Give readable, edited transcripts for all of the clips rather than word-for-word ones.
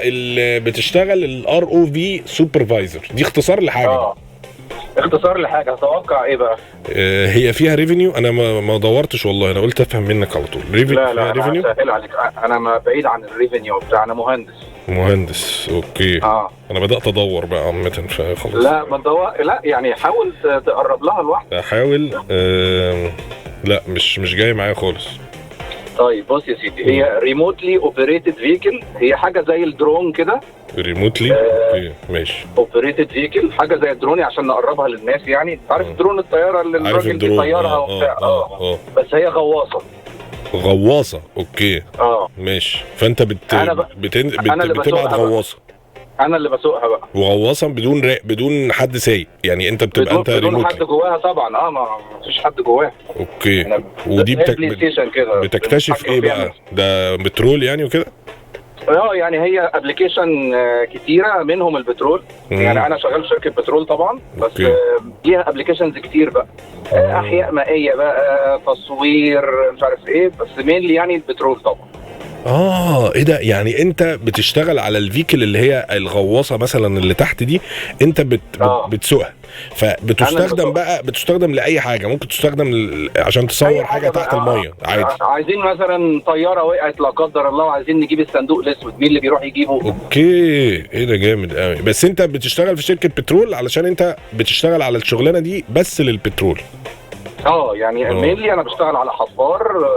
اللي بتشتغل الار او في سوبرفايزر، دي اختصار لحاجه. اختصار لحاجه. اتوقع ايه بقى؟ هي فيها ريفينيو؟ انا ما دورتش والله، انا قلت افهم منك على طول. لا انا سهل عليك، انا ما بعيد عن الريفينيو بتاع، انا مهندس. اوكي. انا بدات ادور بقى عامه فخلاص. لا ما تدور، لا يعني حاول تقرب لها لوحدك. احاول. لا مش جاي معايا خالص. طيب بص يا سيدي، هي ريموتلي اوبريتد فيكل، هي حاجه زي الدرون كده. ريموتلي اوكي ماشي. اوبريتد فيكل حاجه زي الدرون عشان نقربها للناس، يعني عارف درون الطياره اللي الراجل بيطيرها وبتاع. بس هي غواصه. اوكي. ماشي. فانت بتبعت غواصه. انا اللي بسوقها بقى. وغواصه بدون حد سايق، يعني انت بتبقى انت بدون حد جواها طبعا. ما فيش حد جواها. اوكي. ودي بتكتشف ايه بقى؟ ده بترول يعني وكده؟ يعني هي ابلكيشن كتيره منهم البترول. يعني انا شغال في شركه بترول طبعا، بس ليها ابلكيشنز كتير بقى. احياء مائيه بقى، تصوير، مش عارف ايه، بس مينلي يعني البترول طبعا. ايه ده؟ يعني انت بتشتغل على الفيكل اللي هي الغواصه مثلا اللي تحت دي، انت بتسوقها، فبتستخدم بقى، بتستخدم لاي حاجه، ممكن تستخدم عشان تصور حاجه تحت الميه عادي. عايزين مثلا طياره وقعت لا قدر الله، وعايزين نجيب الصندوق الاسود، مين اللي بيروح يجيبه؟ اوكي. ايه ده جامد قوي. بس انت بتشتغل في شركه بترول علشان انت بتشتغل على الشغلانه دي بس للبترول؟ يعني مينلي انا بشتغل على حفار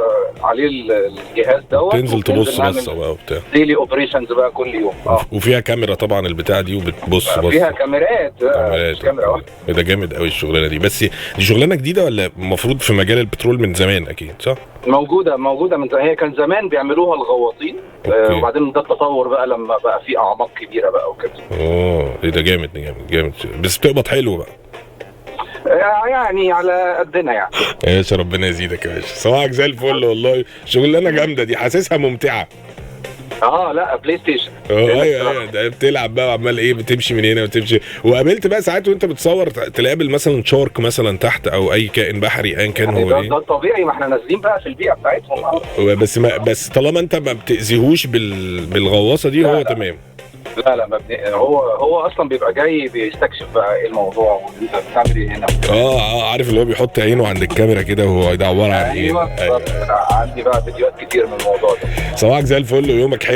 عليه الجهاز دوت، تنزل تبص بقى وبتاع ديلي اوبريشنز بقى كل يوم. وفيها كاميرا طبعا البتاع دي، وبتبص فيها كاميرات. كاميرا واحده. ده جامد قوي الشغلانه دي. بس دي شغلانه جديده ولا المفروض في مجال البترول من زمان؟ اكيد صح. موجوده من زمان. هي كان زمان بيعملوها الغواصين، وبعدين ده التطور بقى لما بقى في اعماق كبيره بقى وكده. ايه ده جامد. بس بتقبض حلو بقى يعني على قدنا يعني. يا ربنا يزيدك يا باشا، صباحك زي الفل والله. شغلانه جامده دي، حاسسها ممتعه. لا بلاي ستيشن. ايوه ده بتلعب بقى وعمال ايه، بتمشي من هنا وتمشي. وقابلت بقى ساعات وانت بتصور تقابل مثلا شارك مثلا تحت، او اي كائن بحري ايا كان هو ايه. ده الطبيعي، ما احنا نازلين بقى في البيئه بتاعتهم. بس طالما انت ما بتاذيهوش بالغواصه دي، هو تمام. لا هو اصلا بيبقى جاي بيستكشف بقى ايه الموضوع، وانت بتعمل ايه هنا. عارف اللي هو بيحط عينه عند الكاميرا كده، وهو ده عباره عن ايه. عندي بقى فيديوهات كتير من الموضوع ده. صباحك زي الفل ويومك حلو.